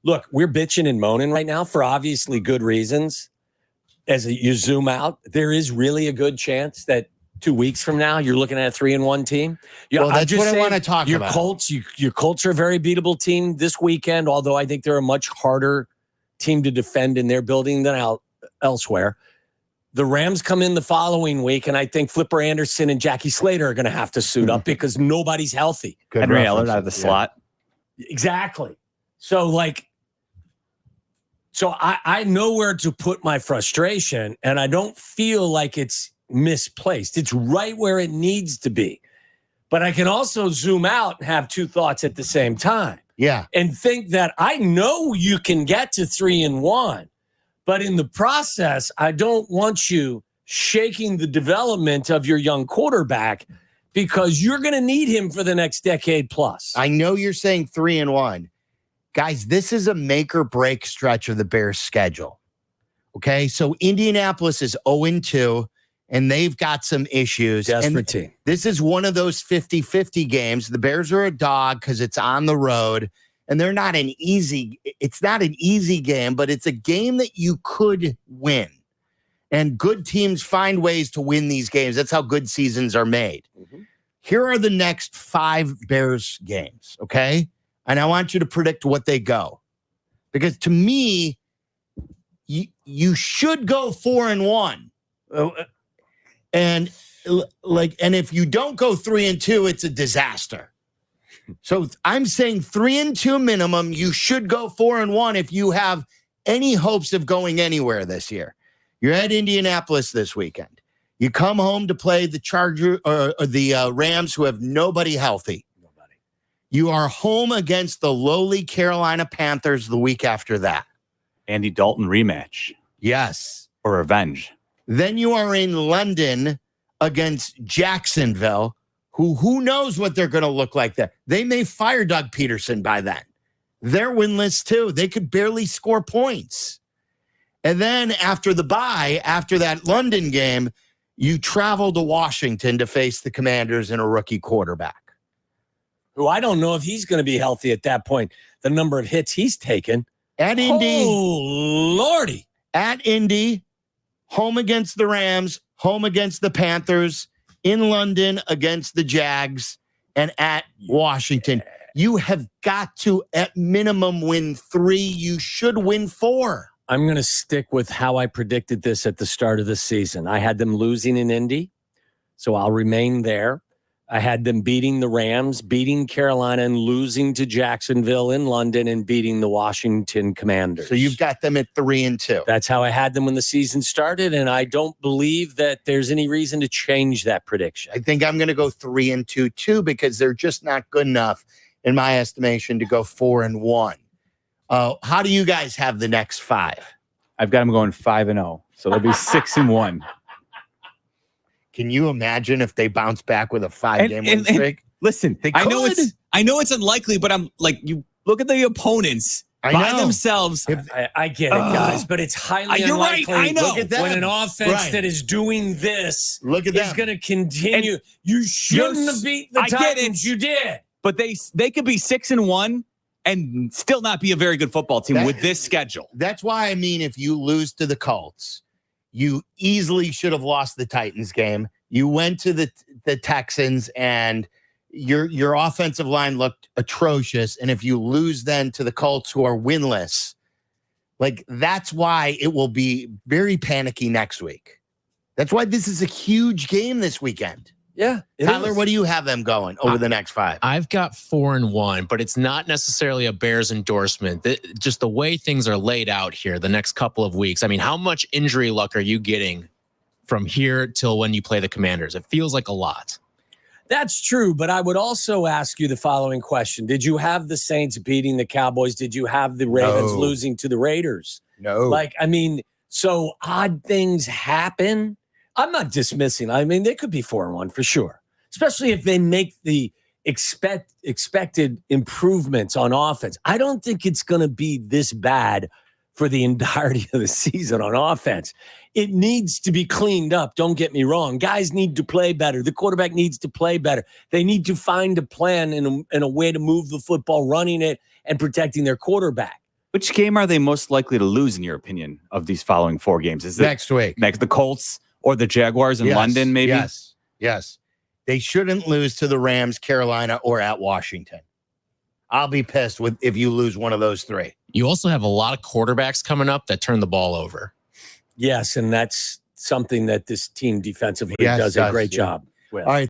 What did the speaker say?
look, we're bitching and moaning right now for obviously good reasons. As you zoom out, there is really a good chance that 2 weeks from now you're looking at a 3-1 team. Well, that's what I want to talk about. Your Colts are a very beatable team this weekend, although I think they're a much harder team to defend in their building than elsewhere. The Rams come in the following week, and I think Flipper Anderson and Jackie Slater are going to have to suit up because nobody's healthy. Good Henry Ellard out of the slot. Exactly. So I know where to put my frustration, and I don't feel like it's misplaced. It's right where it needs to be. But I can also zoom out and have two thoughts at the same time. Yeah. And think that I know you can get to 3-1, but in the process, I don't want you shaking the development of your young quarterback because you're going to need him for the next decade plus. I know you're saying 3-1. Guys, this is a make or break stretch of the Bears' schedule. Okay, so Indianapolis is 0-2, and they've got some issues. Desperate team. This is one of those 50-50 games. The Bears are a dog because it's on the road, and it's not an easy game, but it's a game that you could win. And good teams find ways to win these games. That's how good seasons are made. Mm-hmm. Here are the next 5 Bears games, okay? And I want you to predict what they go. Because to me, you should go 4-1. And if you don't go 3-2, it's a disaster. So I'm saying 3-2 minimum. You should go 4-1 if you have any hopes of going anywhere this year. You're at Indianapolis this weekend. You come home to play the the Rams, who have nobody healthy. You are home against the lowly Carolina Panthers the week after that. Andy Dalton rematch. Yes. Or revenge. Then you are in London against Jacksonville, who knows what they're going to look like there. They may fire Doug Peterson by then. They're winless too. They could barely score points. And then after the bye, after that London game, you travel to Washington to face the Commanders and a rookie quarterback. Who I don't know if he's going to be healthy at that point. The number of hits he's taken. At Indy. Oh, Lordy. At Indy, home against the Rams, home against the Panthers, in London against the Jags, and at Washington. You have got to, at minimum, win 3. You should win 4. I'm going to stick with how I predicted this at the start of the season. I had them losing in Indy, so I'll remain there. I had them beating the Rams, beating Carolina, and losing to Jacksonville in London, and beating the Washington Commanders. So you've got them at 3-2. That's how I had them when the season started, and I don't believe that there's any reason to change that prediction. I think I'm going to go 3-2 too, because they're just not good enough, in my estimation, to go 4-1. How do you guys have the next 5? I've got them going 5-0, so they'll be 6-1. Can you imagine if they bounce back with a 5-game win streak? Listen, I know it's unlikely, but I'm like, you look at the opponents by themselves. I get it, guys, but it's highly you're unlikely. Right, I know. Look at them. When an offense that is doing this is going to continue. And you shouldn't have beat the Titans. You did. But they could be 6-1 and still not be a very good football team with this schedule. That's why, I mean, if you lose to the Colts, you easily should have lost the Titans game. You went to the Texans, and your offensive line looked atrocious. And if you lose then to the Colts, who are winless, like, that's why it will be very panicky next week. That's why this is a huge game this weekend. Yeah. Tyler, what do you have them going over the next 5? I've got 4-1, but it's not necessarily a Bears endorsement. Just the way things are laid out here the next couple of weeks. I mean, how much injury luck are you getting from here till when you play the Commanders? It feels like a lot. That's true, but I would also ask you the following question. Did you have the Saints beating the Cowboys? Did you have the Ravens losing to the Raiders? No. So odd things happen. I'm not dismissing. I mean, they could be 4-1 for sure, especially if they make the expected improvements on offense. I don't think it's going to be this bad for the entirety of the season on offense. It needs to be cleaned up. Don't get me wrong. Guys need to play better. The quarterback needs to play better. They need to find a plan and a way to move the football, running it and protecting their quarterback. Which game are they most likely to lose, in your opinion, of these following 4 games? Is it Next week. the Colts or the Jaguars in London, maybe? Yes. They shouldn't lose to the Rams, Carolina, or at Washington. I'll be pissed if you lose one of those 3. You also have a lot of quarterbacks coming up that turn the ball over. Yes, and that's something that this team defensively does a great job with. All right.